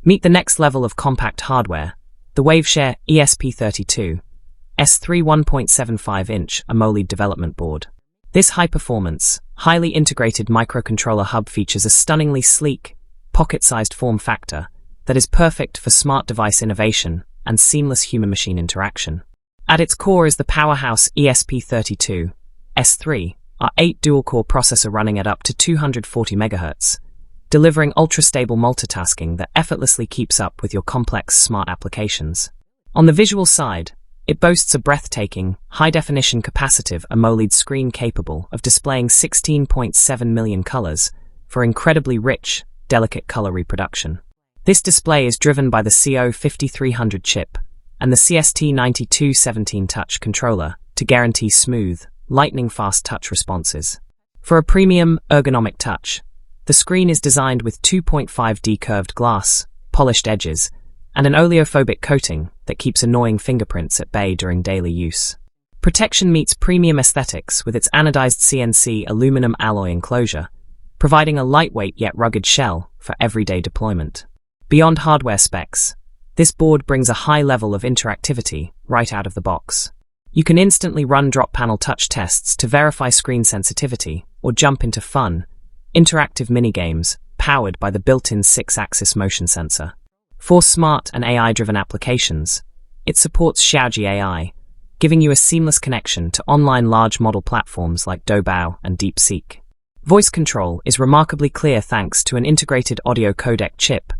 Meet the next level of compact hardware, the Waveshare ESP32-S3 1.75-inch AMOLED development board. This high-performance, highly integrated microcontroller hub features a stunningly sleek, pocket-sized form factor that is perfect for smart device innovation and seamless human-machine interaction. At its core is the powerhouse ESP32-S3, our 8 dual-core processor running at up to 240 MHz, delivering ultra-stable multitasking that effortlessly keeps up with your complex smart applications. On the visual side, it boasts a breathtaking, high-definition capacitive AMOLED screen capable of displaying 16.7 million colors for incredibly rich, delicate color reproduction. This display is driven by the CO5300 chip and the CST9217 touch controller to guarantee smooth, lightning-fast touch responses. For a premium, ergonomic touch, the screen is designed with 2.5D curved glass, polished edges, and an oleophobic coating that keeps annoying fingerprints at bay during daily use. Protection meets premium aesthetics with its anodized CNC aluminum alloy enclosure, providing a lightweight yet rugged shell for everyday deployment. Beyond hardware specs, this board brings a high level of interactivity right out of the box. You can instantly run drop panel touch tests to verify screen sensitivity or jump into fun, interactive minigames powered by the built-in 6-axis motion sensor. For smart and AI-driven applications, it supports Xiaoji AI, giving you a seamless connection to online large model platforms like Doubao and DeepSeek. Voice control is remarkably clear thanks to an integrated audio codec chip,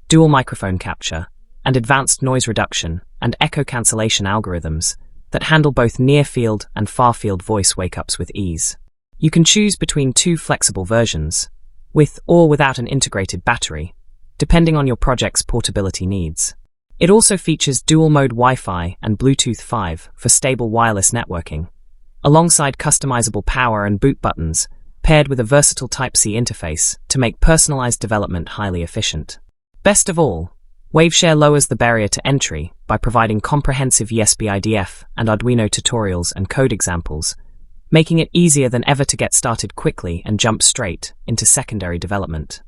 dual microphone capture, and advanced noise reduction and echo cancellation algorithms that handle both near-field and far-field voice wake-ups with ease. You can choose between 2 flexible versions, with or without an integrated battery, depending on your project's portability needs. It also features dual-mode Wi-Fi and Bluetooth 5 for stable wireless networking, alongside customizable power and boot buttons, paired with a versatile Type-C interface to make personalized development highly efficient. Best of all, Waveshare lowers the barrier to entry by providing comprehensive ESP-IDF and Arduino tutorials and code examples, making it easier than ever to get started quickly and jump straight into secondary development.